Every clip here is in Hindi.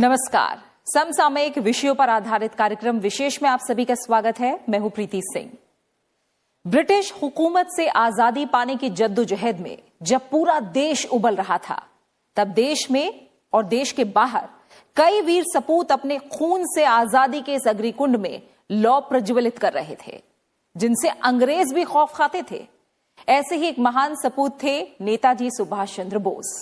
नमस्कार। समसामयिक विषयों पर आधारित कार्यक्रम विशेष में आप सभी का स्वागत है। मैं हूं प्रीति सिंह। ब्रिटिश हुकूमत से आजादी पाने की जद्दोजहद में जब पूरा देश उबल रहा था, तब देश में और देश के बाहर कई वीर सपूत अपने खून से आजादी के इस अग्निकुंड में लौ प्रज्वलित कर रहे थे, जिनसे अंग्रेज भी खौफ खाते थे। ऐसे ही एक महान सपूत थे नेताजी सुभाष चंद्र बोस,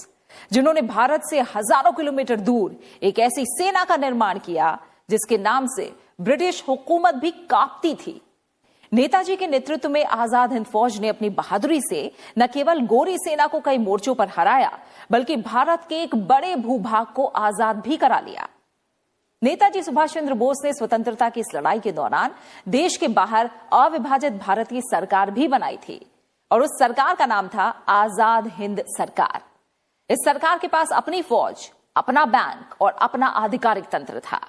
जिन्होंने भारत से हजारों किलोमीटर दूर एक ऐसी सेना का निर्माण किया जिसके नाम से ब्रिटिश हुकूमत भी कांपती थी। नेताजी के नेतृत्व में आजाद हिंद फौज ने अपनी बहादुरी से न केवल गोरी सेना को कई मोर्चों पर हराया, बल्कि भारत के एक बड़े भूभाग को आजाद भी करा लिया। नेताजी सुभाष चंद्र बोस ने स्वतंत्रता की इस लड़ाई के दौरान देश के बाहर अविभाजित भारत की सरकार भी बनाई थी, और उस सरकार का नाम था आजाद हिंद सरकार। इस सरकार के पास अपनी फौज, अपना बैंक और अपना आधिकारिक तंत्र था,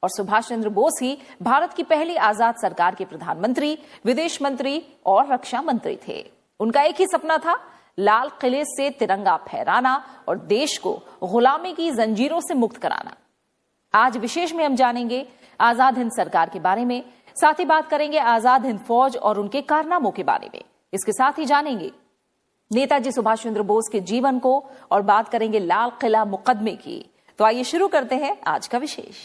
और सुभाष चंद्र बोस ही भारत की पहली आजाद सरकार के प्रधानमंत्री, विदेश मंत्री और रक्षा मंत्री थे। उनका एक ही सपना था, लाल किले से तिरंगा फहराना और देश को गुलामी की जंजीरों से मुक्त कराना। आज विशेष में हम जानेंगे आजाद हिंद सरकार के बारे में, साथ ही बात करेंगे आजाद हिंद फौज और उनके कारनामों के बारे में। इसके साथ ही जानेंगे नेताजी सुभाष चंद्र बोस के जीवन को और बात करेंगे लाल किला मुकदमे की। तो आइए शुरू करते हैं आज का विशेष।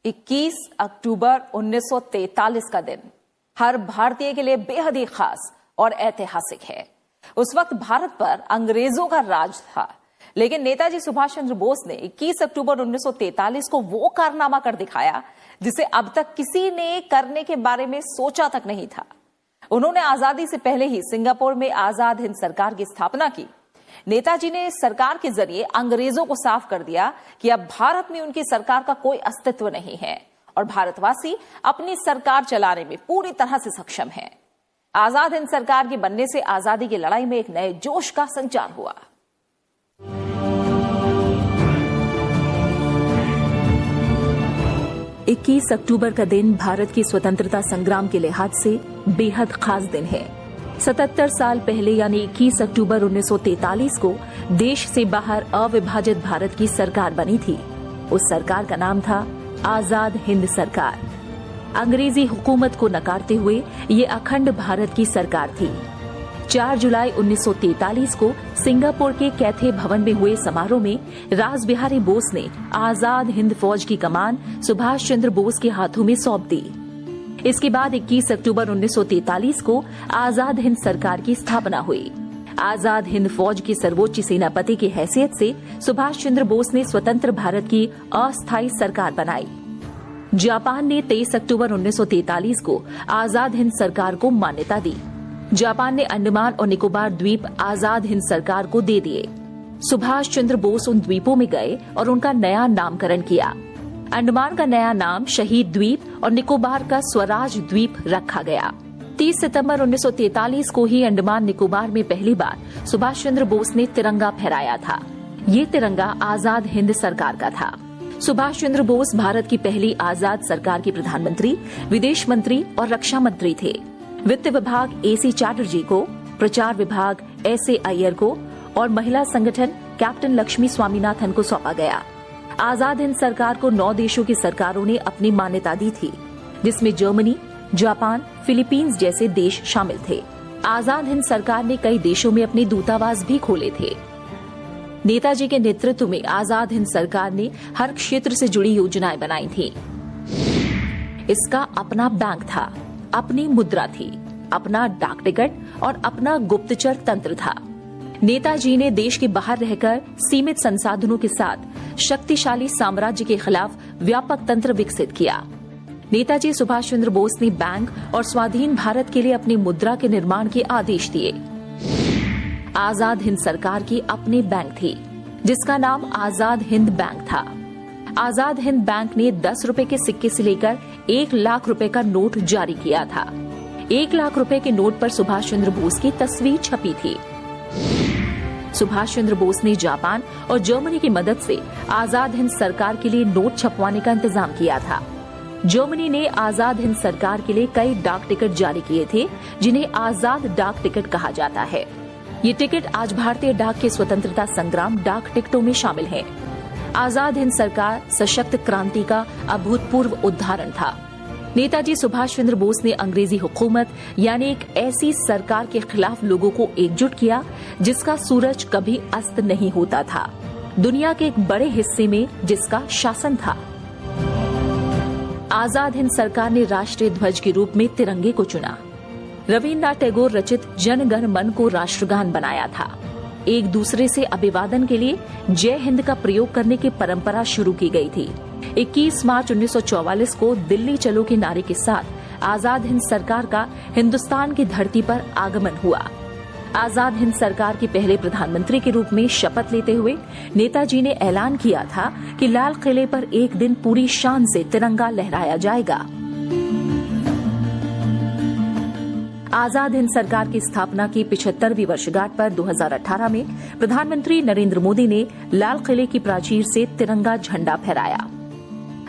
इक्कीस अक्टूबर 1943 का दिन हर भारतीय के लिए बेहद ही खास और ऐतिहासिक है। उस वक्त भारत पर अंग्रेजों का राज था, लेकिन नेताजी सुभाष चंद्र बोस ने 21 अक्टूबर 1943 को वो कारनामा कर दिखाया जिसे अब तक किसी ने करने के बारे में सोचा तक नहीं था। उन्होंने आजादी से पहले ही सिंगापुर में आजाद हिंद सरकार की स्थापना की। नेताजी ने सरकार के जरिए अंग्रेजों को साफ कर दिया कि अब भारत में उनकी सरकार का कोई अस्तित्व नहीं है और भारतवासी अपनी सरकार चलाने में पूरी तरह से सक्षम हैं। आजाद हिंद सरकार के बनने से आजादी की लड़ाई में एक नए जोश का संचार हुआ। इक्कीस अक्टूबर का दिन भारत की स्वतंत्रता संग्राम के लिहाज से बेहद खास दिन है। 77 साल पहले यानी 21 अक्टूबर 1943 को देश से बाहर अविभाजित भारत की सरकार बनी थी। उस सरकार का नाम था आजाद हिंद सरकार। अंग्रेजी हुकूमत को नकारते हुए ये अखंड भारत की सरकार थी। 4 जुलाई 1943 को सिंगापुर के कैथे भवन में हुए समारोह में रासबिहारी बोस ने आजाद हिंद फौज की कमान सुभाष चंद्र बोस के हाथों में सौंप दी। इसके बाद 21 अक्टूबर 1943 को आजाद हिंद सरकार की स्थापना हुई। आजाद हिंद फौज के सर्वोच्च सेनापति की हैसियत से सुभाष चंद्र बोस ने स्वतंत्र भारत की अस्थायी सरकार बनाई। जापान ने 23 अक्टूबर 1943 को आजाद हिंद सरकार को मान्यता दी। जापान ने अंडमान और निकोबार द्वीप आजाद हिंद सरकार को दे दिए। सुभाष चंद्र बोस उन द्वीपों में गए और उनका नया नामकरण किया। अंडमान का नया नाम शहीद द्वीप और निकोबार का स्वराज द्वीप रखा गया। 30 सितंबर 1943 को ही अंडमान निकोबार में पहली बार सुभाष चंद्र बोस ने तिरंगा फहराया था। ये तिरंगा आजाद हिंद सरकार का था। सुभाष चंद्र बोस भारत की पहली आजाद सरकार के प्रधानमंत्री, विदेश मंत्री और रक्षा मंत्री थे। वित्त विभाग AC चैटर्जी को, प्रचार विभाग SA अय्यर को और महिला संगठन कैप्टन लक्ष्मी स्वामीनाथन को सौंपा गया। आजाद हिंद सरकार को 9 देशों की सरकारों ने अपनी मान्यता दी थी, जिसमें जर्मनी, जापान, फिलीपींस जैसे देश शामिल थे। आजाद हिंद सरकार ने कई देशों में अपने दूतावास भी खोले थे। नेताजी के नेतृत्व में आजाद हिंद सरकार ने हर क्षेत्र से जुड़ी योजनाएं बनाई थी। इसका अपना बैंक था, अपनी मुद्रा थी, अपना डाक टिकट और अपना गुप्तचर तंत्र था। नेताजी ने देश के बाहर रहकर सीमित संसाधनों के साथ शक्तिशाली साम्राज्य के खिलाफ व्यापक तंत्र विकसित किया। नेताजी सुभाष चंद्र बोस ने बैंक और स्वाधीन भारत के लिए अपनी मुद्रा के निर्माण के आदेश दिए। आजाद हिंद सरकार की अपनी बैंक थी, जिसका नाम आजाद हिंद बैंक था। आजाद हिंद बैंक ने 10 रुपए के सिक्के से लेकर 1 लाख रुपए का नोट जारी किया था। 1 लाख रुपए के नोट पर सुभाष चंद्र बोस की तस्वीर छपी थी। सुभाष चंद्र बोस ने जापान और जर्मनी की मदद से आजाद हिंद सरकार के लिए नोट छपवाने का इंतजाम किया था। जर्मनी ने आजाद हिंद सरकार के लिए कई डाक टिकट जारी किए थे, जिन्हें आजाद डाक टिकट कहा जाता है। ये टिकट आज भारतीय डाक के स्वतंत्रता संग्राम डाक टिकटों में शामिल है। आजाद हिंद सरकार सशक्त क्रांति का अभूतपूर्व उदाहरण था। नेताजी सुभाष चंद्र बोस ने अंग्रेजी हुकूमत यानी एक ऐसी सरकार के खिलाफ लोगों को एकजुट किया जिसका सूरज कभी अस्त नहीं होता था, दुनिया के एक बड़े हिस्से में जिसका शासन था। आजाद हिंद सरकार ने राष्ट्रीय ध्वज के रूप में तिरंगे को चुना। रविन्द्रनाथ टैगोर रचित जन गण मन को राष्ट्रगान बनाया था। एक दूसरे से अभिवादन के लिए जय हिंद का प्रयोग करने की परंपरा शुरू की गई थी। 21 मार्च 1944 को दिल्ली चलो के नारे के साथ आजाद हिंद सरकार का हिंदुस्तान की धरती पर आगमन हुआ। आजाद हिंद सरकार के पहले प्रधानमंत्री के रूप में शपथ लेते हुए नेताजी ने ऐलान किया था कि लाल किले पर एक दिन पूरी शान से तिरंगा लहराया जाएगा। आजाद हिंद सरकार की स्थापना की 75वीं वर्षगांठ पर 2018 में प्रधानमंत्री नरेंद्र मोदी ने लाल किले की प्राचीर से तिरंगा झंडा फहराया।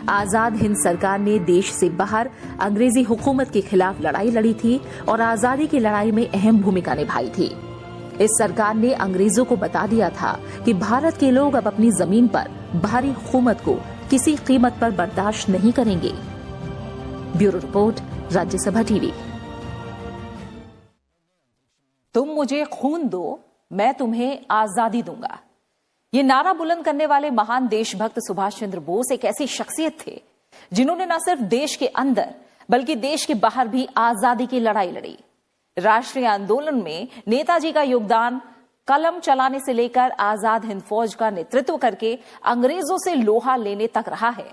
आजाद हिंद सरकार ने देश से बाहर अंग्रेजी हुकूमत के खिलाफ लड़ाई लड़ी थी और आजादी की लड़ाई में अहम भूमिका निभाई थी। इस सरकार ने अंग्रेजों को बता दिया था कि भारत के लोग अब अपनी जमीन पर बाहरी हुकूमत को किसी कीमत पर बर्दाश्त नहीं करेंगे। Bureau report, Rajya Sabha TV. तुम मुझे खून दो, मैं तुम्हें आजादी दूंगा। ये नारा बुलंद करने वाले महान देशभक्त सुभाष चंद्र बोस एक ऐसी शख्सियत थे जिन्होंने न सिर्फ देश के अंदर बल्कि देश के बाहर भी आजादी की लड़ाई लड़ी। राष्ट्रीय आंदोलन में नेताजी का योगदान कलम चलाने से लेकर आजाद हिंद फौज का नेतृत्व करके अंग्रेजों से लोहा लेने तक रहा है।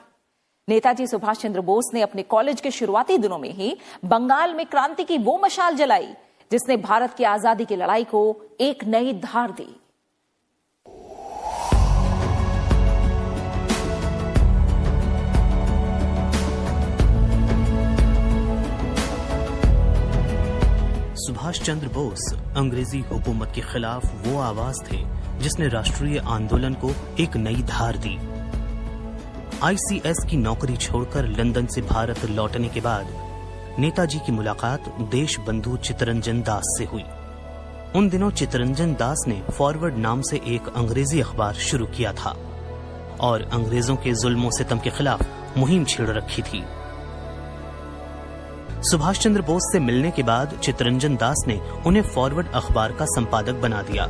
नेताजी सुभाष चंद्र बोस ने अपने कॉलेज के शुरुआती दिनों में ही बंगाल में क्रांति की वो मशाल जलाई जिसने भारत की आजादी की लड़ाई को एक नई धार दी। सुभाष चंद्र बोस अंग्रेजी हुकूमत के खिलाफ वो आवाज थे जिसने राष्ट्रीय आंदोलन को एक नई धार दी। आईसीएस की नौकरी छोड़कर लंदन से भारत लौटने के बाद नेताजी की मुलाकात देश बंधु चित्तरंजन दास से हुई। उन दिनों चित्तरंजन दास ने फॉरवर्ड नाम से एक अंग्रेजी अखबार शुरू किया था और अंग्रेजों के जुल्मों सितम के खिलाफ मुहिम छेड़ रखी थी। सुभाष चंद्र बोस से मिलने के बाद चित्तरंजन दास ने उन्हें फॉरवर्ड अखबार का संपादक बना दिया।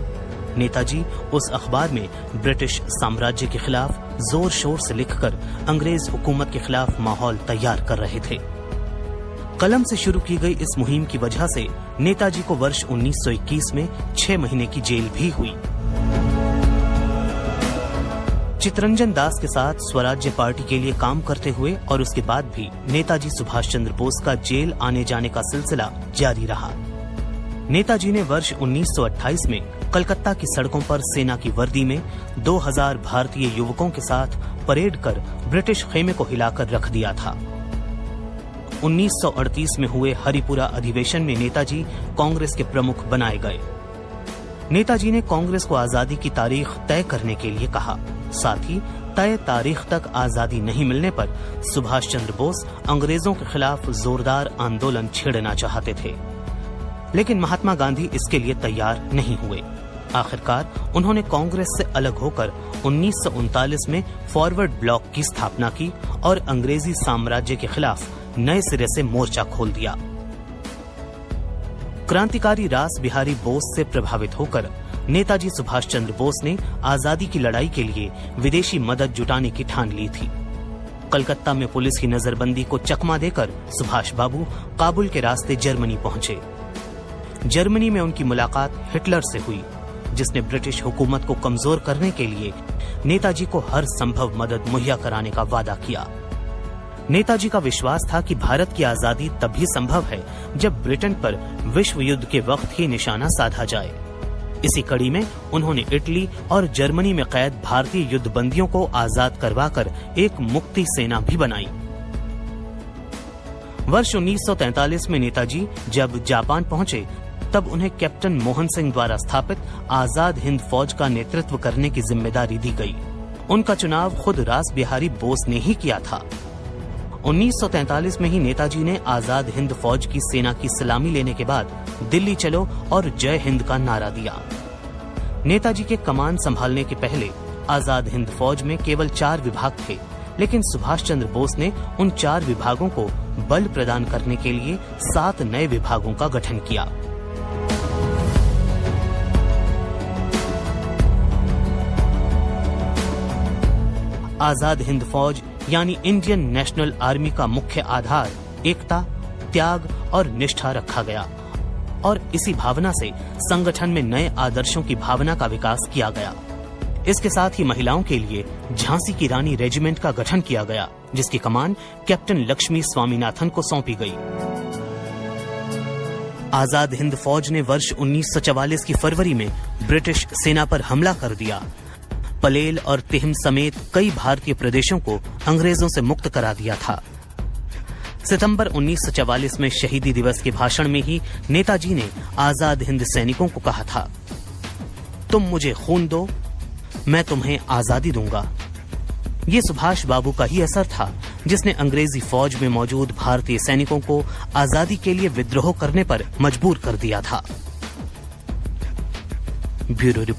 नेताजी उस अखबार में ब्रिटिश साम्राज्य के खिलाफ जोर शोर से लिखकर अंग्रेज हुकूमत के खिलाफ माहौल तैयार कर रहे थे। कलम से शुरू की गई इस मुहिम की वजह से नेताजी को वर्ष 1921 में 6 महीने की जेल भी हुई। चित्तरंजन दास के साथ स्वराज्य पार्टी के लिए काम करते हुए और उसके बाद भी नेताजी सुभाष चंद्र बोस का जेल आने जाने का सिलसिला जारी रहा। नेताजी ने वर्ष 1928 में कलकत्ता की सड़कों पर सेना की वर्दी में 2000 भारतीय युवकों के साथ परेड कर ब्रिटिश खेमे को हिलाकर रख दिया था। 1938 में हुए हरिपुरा अधिवेशन में नेताजी कांग्रेस के प्रमुख बनाए गए। नेताजी ने कांग्रेस को आजादी की तारीख तय करने के लिए कहा। साथ ही तय तारीख तक आजादी नहीं मिलने पर सुभाष चंद्र बोस अंग्रेजों के खिलाफ जोरदार आंदोलन छेड़ना चाहते थे, लेकिन महात्मा गांधी इसके लिए तैयार नहीं हुए। आखिरकार उन्होंने कांग्रेस से अलग होकर 1939 में फॉरवर्ड ब्लॉक की स्थापना की और अंग्रेजी साम्राज्य के खिलाफ नए सिरे से मोर्चा खोल दिया। क्रांतिकारी रास बिहारी बोस से प्रभावित होकर नेताजी सुभाष चंद्र बोस ने आजादी की लड़ाई के लिए विदेशी मदद जुटाने की ठान ली थी। कलकत्ता में पुलिस की नजरबंदी को चकमा देकर सुभाष बाबू काबुल के रास्ते जर्मनी पहुंचे। जर्मनी में उनकी मुलाकात हिटलर से हुई, जिसने ब्रिटिश हुकूमत को कमजोर करने के लिए नेताजी को हर संभव मदद मुहैया कराने का वादा किया। नेताजी का विश्वास था कि भारत की आजादी तभी संभव है जब ब्रिटेन पर विश्व युद्ध के वक्त ही निशाना साधा जाए। इसी कड़ी में उन्होंने इटली और जर्मनी में कैद भारतीय युद्धबंदियों को आजाद करवाकर एक मुक्ति सेना भी बनाई। वर्ष 1943 में नेताजी जब जापान पहुंचे तब उन्हें कैप्टन मोहन सिंह द्वारा स्थापित आजाद हिंद फौज का नेतृत्व करने की जिम्मेदारी दी गई। उनका चुनाव खुद रास बिहारी बोस ने ही किया था। 1943 में ही नेताजी ने आजाद हिंद फौज की सेना की सलामी लेने के बाद दिल्ली चलो और जय हिंद का नारा दिया। नेताजी के कमान संभालने के पहले आजाद हिंद फौज में केवल 4 विभाग थे, लेकिन सुभाष चंद्र बोस ने उन 4 विभागों को बल प्रदान करने के लिए 7 नए विभागों का गठन किया। आजाद हिंद फौज यानी इंडियन नेशनल आर्मी का मुख्य आधार एकता, त्याग और निष्ठा रखा गया और इसी भावना से संगठन में नए आदर्शों की भावना का विकास किया गया। इसके साथ ही महिलाओं के लिए झांसी की रानी रेजिमेंट का गठन किया गया, जिसकी कमान कैप्टन लक्ष्मी स्वामीनाथन को सौंपी गई। आजाद हिंद फौज ने वर्ष 1944 की फरवरी में ब्रिटिश सेना पर हमला कर दिया। पलेल और तिहिम समेत कई भारतीय प्रदेशों को अंग्रेजों से मुक्त करा दिया था। सितंबर 1944 में शहीदी दिवस के भाषण में ही नेताजी ने आजाद हिंद सैनिकों को कहा था, तुम मुझे खून दो, मैं तुम्हें आजादी दूंगा। ये सुभाष बाबू का ही असर था जिसने अंग्रेजी फौज में मौजूद भारतीय सैनिकों को आजादी के लिए विद्रोह करने पर मजबूर कर दिया था। Bureau report.